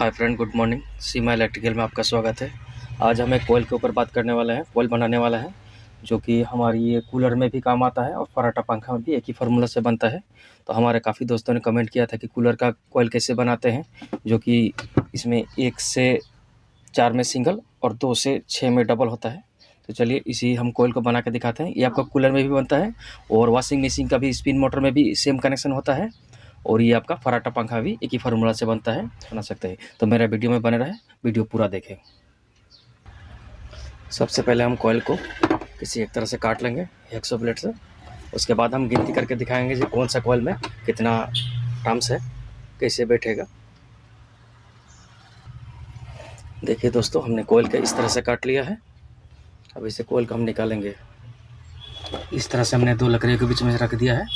हाय friend, good morning. Seema electrical में आपका स्वागत है। आज हम एक कोयल के ऊपर बात करने वाले हैं। कोयल बनाने वाला है जो कि हमारी ये कूलर में भी काम आता है और फर्राटा पंखा में भी एक ही फार्मूला से बनता है। तो हमारे काफ़ी दोस्तों ने कमेंट किया था कि कूलर का कोयल कैसे बनाते हैं, जो कि इसमें 1 से 4 में सिंगल और 2 से 6 में डबल होता है। तो चलिए इसी हम कोयल को बना के दिखाते हैं। ये आपका कूलर में भी बनता है और वॉशिंग मशीन का भी स्पिन मोटर में भी सेम कनेक्शन होता है, और ये आपका फर्राटा पंखा भी एक ही फार्मूला से बनता है, बना सकते हैं। तो मेरा वीडियो में बने रहे, वीडियो पूरा देखें। सबसे पहले हम कॉइल को किसी एक तरह से काट लेंगे हेक्सो ब्लेड से। उसके बाद हम गिनती करके दिखाएंगे कि कौन सा कॉइल में कितना टर्म्स है, कैसे बैठेगा। देखिए दोस्तों, हमने कॉइल के इस तरह से काट लिया है। अब इसे कॉइल को हम निकालेंगे। इस तरह से हमने 2 लकड़ियों के बीच में रख दिया है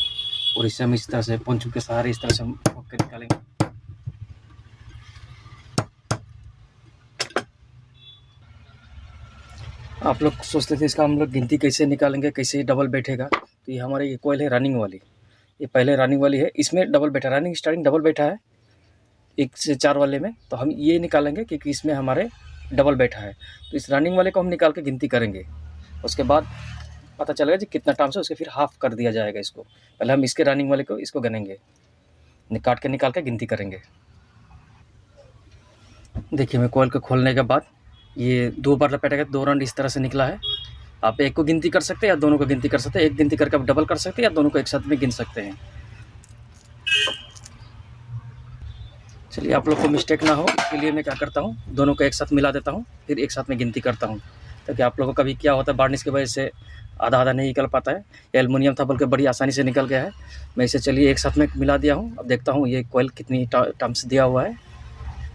और इसे हम इस तरह से पंचू के सहारे इस तरह से हम ठोक के निकालेंगे। आप लोग सोचते थे इसका हम लोग गिनती कैसे निकालेंगे, कैसे डबल बैठेगा। तो ये हमारी ये कोयल है रनिंग वाली, ये पहले रनिंग वाली है, इसमें डबल बैठा, रनिंग स्टार्टिंग डबल बैठा है 1 से 4 वाले में। तो हम ये निकालेंगे क्योंकि इसमें हमारे डबल बैठा है। तो इस रनिंग वाले को हम निकाल के गिनती करेंगे। उसके बाद पता चलेगा जी कितना टर्म्स है, उसके फिर हाफ कर दिया जाएगा इसको। पहले हम इसके रनिंग वाले को इसको गिनेंगे, काट के निकाल के गिनती करेंगे। देखिए, मैं कोयल को खोलने के बाद ये 2 बार लपेटेगा, 2 राउंड इस तरह से निकला है। आप एक को गिनती कर सकते हैं या दोनों को गिनती कर सकते हैं। एक गिनती करके आप डबल कर सकते हैं या दोनों को एक साथ में गिन सकते हैं। चलिए, आप लोग को मिस्टेक ना हो इसके लिए मैं क्या करता हूँ, दोनों को एक साथ मिला देता हूँ, फिर एक साथ में गिनती करता हूँ, ताकि आप लोगों को कभी क्या होता है बार्निश की वजह से आधा आधा नहीं निकल पाता है। ये एल्युमिनियम था बल्कि बड़ी आसानी से निकल गया है। मैं इसे चलिए एक साथ में मिला दिया हूँ। अब देखता हूँ ये कोयल कितनी टर्म्स दिया हुआ है।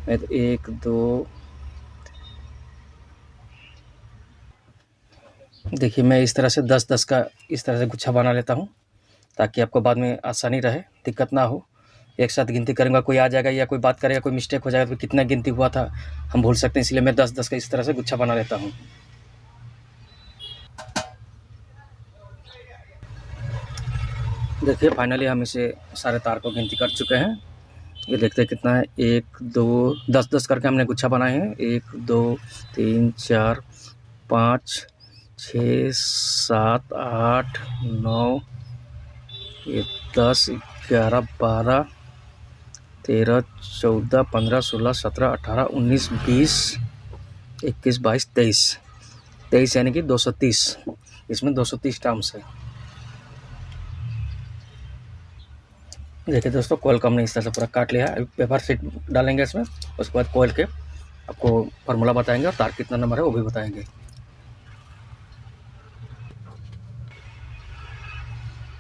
मैं 1 2, देखिए मैं इस तरह से 10-10 का इस तरह से गुच्छा बना लेता हूँ, ताकि आपको बाद में आसानी रहे, दिक्कत ना हो। एक साथ गिनती करूँगा, कोई आ जाएगा या कोई बात करेगा, कोई मिस्टेक हो जाएगा तो कितना गिनती हुआ था हम भूल सकते हैं, इसलिए मैं 10-10 का इस तरह से गुच्छा बना लेता हूँ। देखिए फाइनली हम इसे सारे तार को गिनती कर चुके हैं। ये देखते हैं कितना है, 1 2 10-10 करके हमने गुच्छा बनाए हैं। 1 2 3 4 5 6 7 8 9, ये 10 11 12 13 14 15 16 17 18 19 20 21 22 23 यानी कि 230। इसमें 230 टर्म्स है। देखिए दोस्तों, कोयल को हमने इस तरह से पूरा काट लिया है। पेपर शीट डालेंगे इसमें, उसके बाद कोयल के आपको फार्मूला बताएंगे और तार कितना नंबर है वो भी बताएंगे।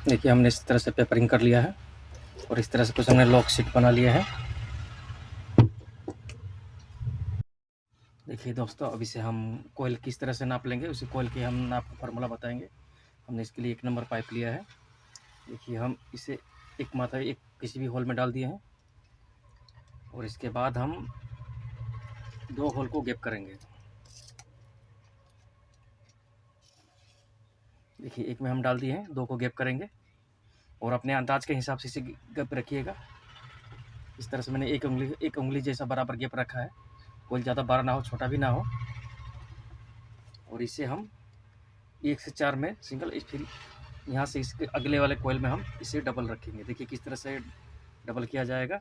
देखिए हमने इस तरह से पेपरिंग कर लिया है और इस तरह से कुछ हमने लॉक शीट बना लिया है। देखिए दोस्तों, अब इसे हम कोयल किस तरह से नाप लेंगे, उसी कोयल के हम नाप फार्मूला बताएंगे। हमने इसके लिए 1 नंबर पाइप लिया है। देखिए हम इसे एक माथा एक किसी भी होल में डाल दिए हैं और इसके बाद हम 2 होल को गैप करेंगे। देखिए एक में हम डाल दिए हैं, 2 को गैप करेंगे और अपने अंदाज के हिसाब से इसे गैप रखिएगा। इस तरह से मैंने एक उंगली जैसा बराबर गैप रखा है, कोई ज़्यादा बड़ा ना हो छोटा भी ना हो। और इसे हम 1 से 4 में सिंगल, फिर यहाँ से इसके अगले वाले कोयल में हम इसे डबल रखेंगे। देखिए किस तरह से डबल किया जाएगा।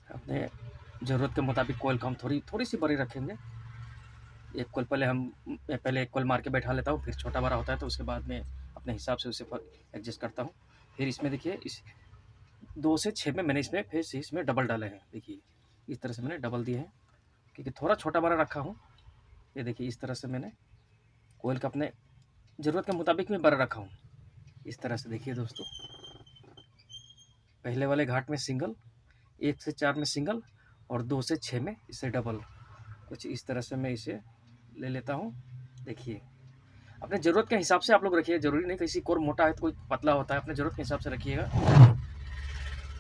अपने ज़रूरत के मुताबिक कोयल को हम थोड़ी सी बड़ी रखेंगे। एक कोयल पहले एक कोयल मार के बैठा लेता हूँ, फिर छोटा बड़ा होता है तो उसके बाद में अपने हिसाब से उसे एडजस्ट करता हूँ। फिर इसमें देखिए इस 2 से 6 में मैंने इसमें फिर से इसमें डबल डाले हैं। देखिए इस तरह से मैंने डबल दिए हैं क्योंकि थोड़ा छोटा बड़ा रखा हूँ। ये देखिए इस तरह से मैंने कोयल का अपने ज़रूरत के मुताबिक में बड़ा रखा हूँ। इस तरह से देखिए दोस्तों, पहले वाले घाट में सिंगल, 1 से 4 में सिंगल और 2 से 6 में इसे डबल। कुछ इस तरह से मैं इसे ले लेता हूँ। देखिए अपने ज़रूरत के हिसाब से आप लोग रखिए, ज़रूरी नहीं किसी कोर मोटा है तो कोई पतला होता है, अपने ज़रूरत के हिसाब से रखिएगा।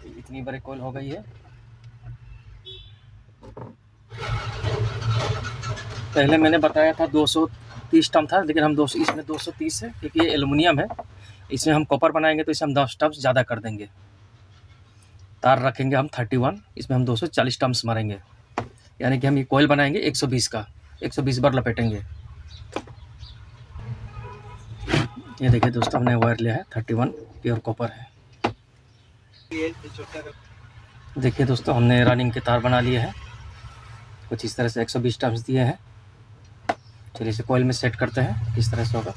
इतनी बड़ी कोयल हो गई है। पहले मैंने बताया था 230 टर्म था, लेकिन हम 200 इसमें 230 है क्योंकि ये एल्युमिनियम है। इसमें हम कॉपर बनाएंगे तो इसे हम 10 टर्म्स ज़्यादा कर देंगे। तार रखेंगे हम 31, इसमें हम 240 टर्म्स मारेंगे, यानी कि हम ये कोयल बनाएंगे 120 का, 120 बार लपेटेंगे। ये देखिए दोस्तों, हमने वायर लिया है 31, प्योर कॉपर है। देखिए दोस्तों, हमने रनिंग के तार बना लिए हैं, कुछ इस तरह से 120 टर्म्स दिए हैं। चलिए इसे कोयल में सेट करते हैं, किस तरह से होगा।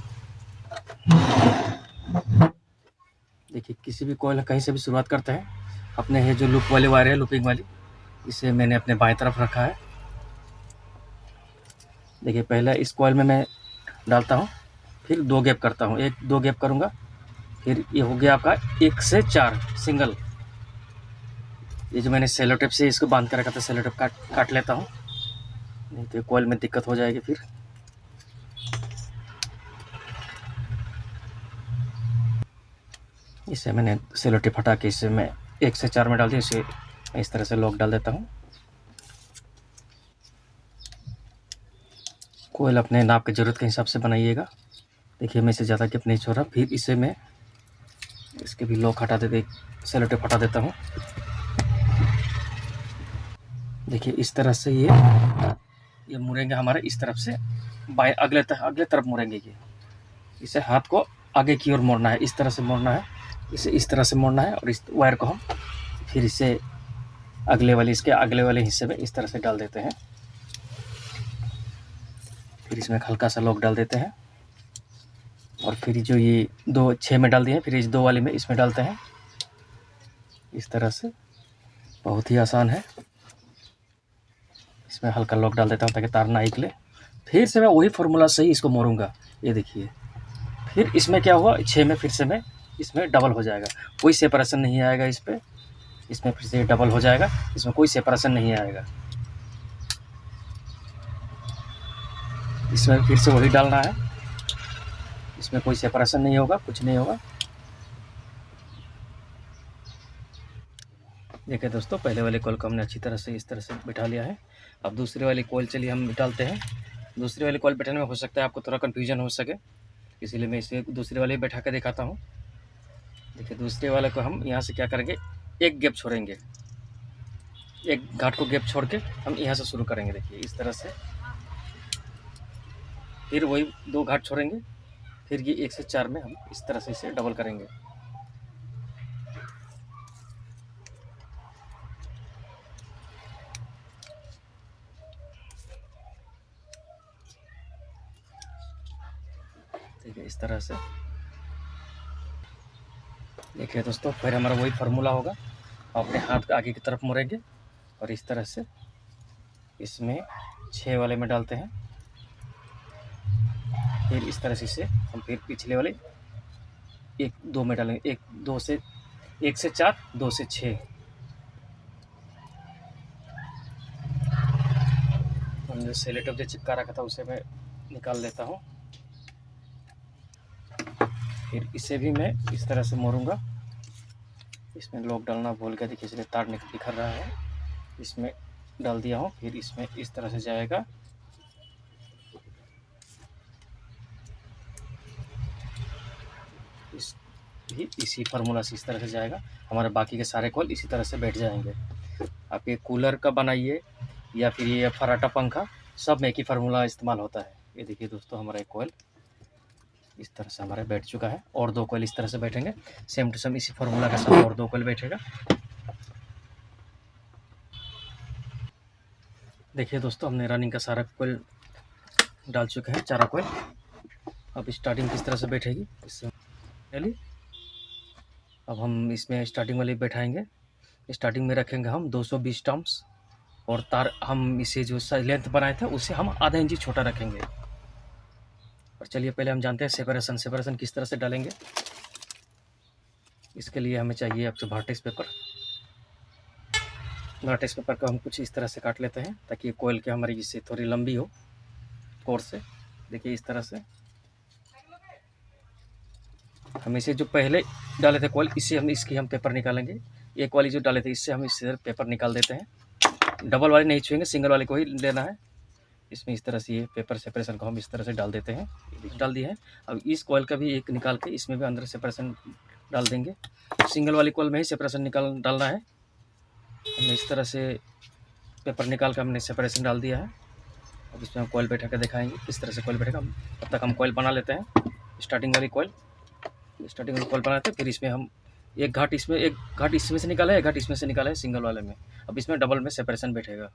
देखिए, किसी भी कोयल कहीं से भी शुरुआत करते हैं। अपने ये जो लूप वाली वायर है, लूपिंग वाली, इसे मैंने अपने बाएं तरफ रखा है। देखिए, पहले इस कोयल में मैं डालता हूँ, फिर 2 गैप करता हूँ, 1-2 गैप करूँगा, फिर ये हो गया आपका 1 से 4 सिंगल। ये जो मैंने सेलो टेप से इसको बांध कर रखा था, सेलो टेप काट लेता हूँ, नहीं तो कोयल में दिक्कत हो जाएगी। फिर इसे मैंने सेलो टेप हटा के इसे मैं 1 से 4 में डाल दिया। इसे इस तरह से लॉक डाल देता हूँ। कोयल अपने नाप की ज़रूरत के हिसाब से बनाइएगा। देखिए, मैं इसे ज़्यादा गैप नहीं छोड़ रहा। फिर इसे मैं इसके भी लॉक हटा देते, सेलो टेप हटा देता हूँ। देखिए, इस तरह से ये मुड़ेंगे हमारे इस तरफ से, बाएं अगले तरफ मुड़ेंगे। ये इसे हाथ को आगे की ओर मोड़ना है, इस तरह से मोड़ना है, इसे इस तरह से मोड़ना है, और इस वायर को हम फिर इसे इसके अगले वाले हिस्से में इस तरह से डाल देते हैं। फिर इसमें हल्का सा लॉक डाल देते हैं, और फिर जो ये 6 में डाल दिए हैं, फिर इस 2 वाले में इसमें डालते हैं, इस तरह से। बहुत ही आसान है। इसमें हल्का लॉक डाल देता हूँ ताकि तार ना निकले। फिर से मैं वही फार्मूला से ही इसको मोड़ूंगा। ये देखिए, फिर इसमें क्या हुआ, 6 में फिर से मैं इसमें डबल हो जाएगा, कोई सेपरेशन नहीं आएगा इस पर। इसमें फिर से डबल हो जाएगा, इसमें कोई सेपरेशन नहीं आएगा। इसमें फिर से वही डालना है, इसमें कोई सेपरेशन नहीं होगा, कुछ नहीं होगा। देखिए दोस्तों, पहले वाले कोयल को हमने अच्छी तरह से इस तरह से बिठा लिया है। अब दूसरे वाली कोयल चलिए हम डालते हैं। दूसरे वाली कोयल बैठाने में हो सकता है आपको थोड़ा कन्फ्यूजन हो सके, इसीलिए मैं इसे दूसरे वाले बैठा कर दिखाता हूँ। देखिए, दूसरे वाले को हम यहाँ से क्या करेंगे, एक गैप छोड़ेंगे, एक घाट को गैप छोड़ के हम यहाँ से शुरू करेंगे। देखिए, इस तरह से, फिर वही 2 घाट छोड़ेंगे, फिर ये 1 से 4 में हम इस तरह से इसे डबल करेंगे। ठीक है, इस तरह से। देखिए दोस्तों, फिर हमारा वही फार्मूला होगा। अपने हाथ आगे की तरफ मोड़ेंगे, और इस तरह से इसमें 6 वाले में डालते हैं। फिर इस तरह से इसे हम फिर पिछले वाले 1-2 में डालेंगे, 1 से 4, 2 से 6। हमने सेलो टेप जो चिपका रखा था उसे मैं निकाल लेता हूँ। फिर इसे भी मैं इस तरह से मोड़ूंगा। इसमें लॉक डालना भूल गया, देखिए इसलिए तार निखर रहा है। इसमें डाल दिया हूँ, फिर इसमें इस तरह से जाएगा। इसी फार्मूला से इस तरह से जाएगा। हमारे बाकी के सारे कोयल इसी तरह से बैठ जाएंगे। आप ये कूलर का बनाइए या फिर ये फर्राटा पंखा, सब में एक ही फार्मूला इस्तेमाल होता है। ये देखिए दोस्तों, हमारा एक कोयल इस तरह से हमारा बैठ चुका है, और 2 कोयल इस तरह से बैठेंगे। सेम टू सेम इसी फार्मूला के साथ और 2 कोयल बैठेगा। देखिए दोस्तों, हमने रनिंग का सारा कोयल डाल चुके हैं, 4 कोयल। अब स्टार्टिंग किस तरह से बैठेगी इससे पहले अब हम इसमें स्टार्टिंग वाले बैठाएंगे। स्टार्टिंग में रखेंगे हम 220 टर्म्स, और तार हम इसे जो लेंथ बनाए थे उससे हम आधा इंच छोटा रखेंगे। और चलिए पहले हम जानते हैं सेपरेशन किस तरह से डालेंगे। इसके लिए हमें चाहिए आपसे वार्टेक्स पेपर। वार्टेक्स पेपर को हम कुछ इस तरह से काट लेते हैं ताकि कोयल के हमारी इससे थोड़ी लंबी हो कोर से। देखिए, इस तरह से हम इसे जो पहले डाले थे कोयल, इससे इसकी हम पेपर निकालेंगे। एक वाली जो डाले थे इससे हम इससे पेपर निकाल देते हैं। डबल वाली नहीं छुएंगे, सिंगल वाले को ही लेना है। इसमें इस तरह से ये पेपर सेपरेशन को हम इस तरह से डाल देते हैं, डाल दिया है। अब इस कॉइल का भी एक निकाल के इसमें भी अंदर सेपरेशन डाल देंगे। सिंगल वाली कॉइल में ही सेपरेशन डालना है। हमने इस तरह से पेपर निकाल कर हमने सेपरेशन डाल दिया है। अब इसमें हम कॉइल बैठा कर दिखाएंगे किस तरह से कॉइल बैठेगा। तब तक हम कॉइल बना लेते हैं। स्टार्टिंग वाली कॉइल बनाते हैं, फिर इसमें हम एक घाट इसमें से निकाला है, एक घाट इसमें से निकाला है सिंगल वाले में। अब इसमें डबल में सेपरेशन बैठेगा।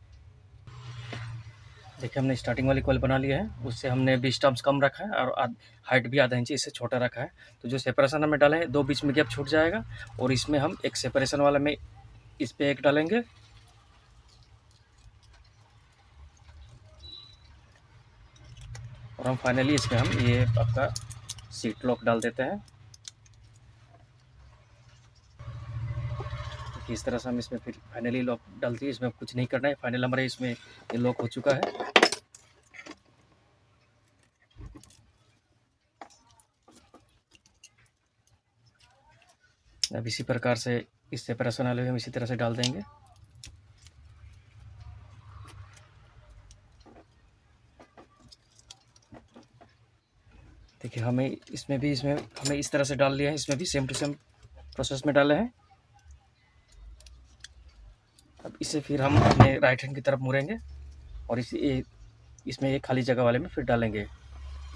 देखिए हमने स्टार्टिंग वाली कॉइल बना लिया है, उससे हमने 20 टर्म्स कम रखा है और हाइट भी आधा इंच इससे छोटा रखा है। तो जो सेपरेशन हमें डाला है 2 बीच में गैप छूट जाएगा और इसमें हम एक सेपरेशन वाला में इस पर एक डालेंगे और हम फाइनली इसमें हम ये आपका सीट लॉक डाल देते हैं। तो इस तरह से हम इसमें फिर फाइनली लॉक डालते हैं। इसमें कुछ नहीं करना है, फाइनल हमारे इसमें ये लॉक हो चुका है। अब इसी प्रकार से इस सेपरेशन वाले हम इसी तरह से डाल देंगे। देखिए हमें इस तरह से डाल लिया है। इसमें भी सेम टू सेम प्रोसेस में डाले हैं। अब इसे फिर हम अपने राइट हैंड की तरफ मुड़ेंगे और इसमें एक खाली जगह वाले में फिर डालेंगे।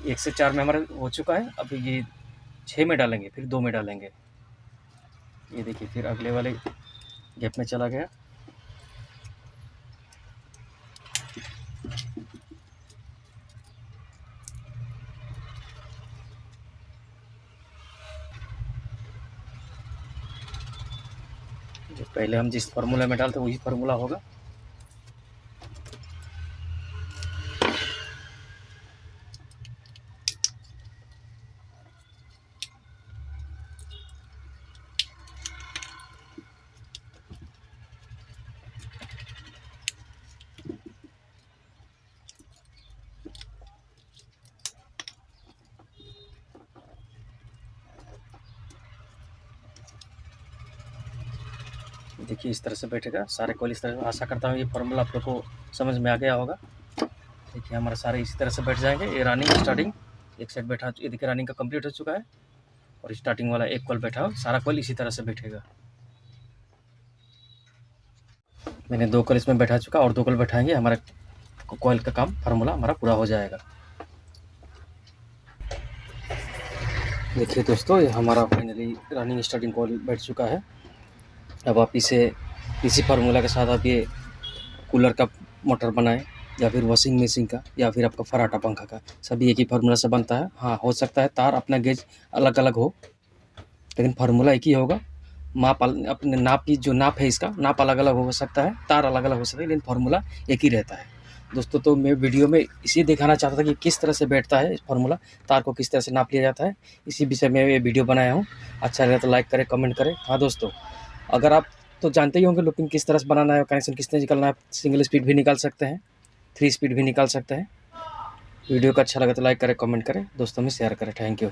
1 से 4 में हमारा हो चुका है। अब ये 6 में डालेंगे, फिर 2 में डालेंगे। ये देखिए फिर अगले वाले गैप में चला गया। जो पहले हम जिस फार्मूला में डालते वही फार्मूला होगा। देखिए इस तरह से बैठेगा सारे कॉइल इस तरह से। आशा करता हूँ ये फार्मूला आप लोग को समझ में आ गया होगा। देखिए हमारे सारे इसी तरह से बैठ जाएंगे। ये रनिंग स्टार्टिंग एक साइड बैठा, ये देखिए रनिंग का कंप्लीट हो चुका है और स्टार्टिंग वाला एक कॉइल बैठा हो, सारा कॉइल इसी तरह से बैठेगा। मैंने 2 कॉइल इसमें बैठा चुका और 2 कॉइल बैठाएंगे, हमारा कॉइल का काम फार्मूला हमारा पूरा हो जाएगा। देखिए दोस्तों ये हमारा फाइनली रनिंग स्टार्टिंग कॉइल बैठ चुका है। अब आप इसी फार्मूला के साथ आप ये कूलर का मोटर बनाएं या फिर वॉशिंग मशीन का या फिर आपका फर्राटा पंखा का, सभी एक ही फार्मूला से बनता है। हाँ हो सकता है तार अपना गेज अलग अलग हो, लेकिन फार्मूला एक ही होगा। माप अपने नाप की जो नाप है, इसका नाप अलग अलग हो सकता है, तार अलग अलग हो सकता है, लेकिन फार्मूला एक ही रहता है दोस्तों। तो मैं वीडियो में इसी दिखाना चाहता था कि किस तरह से बैठता है फार्मूला, तार को किस तरह से नाप लिया जाता है। इसी विषय में ये वीडियो बनाया हूँ। अच्छा लगे तो लाइक करें, कमेंट करें। हाँ दोस्तों, अगर आप तो जानते ही होंगे लेकिन किस तरह से बनाना है, कनेक्शन किस तरह निकालना है। सिंगल स्पीड भी निकाल सकते हैं, 3 स्पीड भी निकाल सकते हैं। वीडियो को अच्छा लगे तो लाइक करें, कमेंट करें, दोस्तों में शेयर करें। Thank you.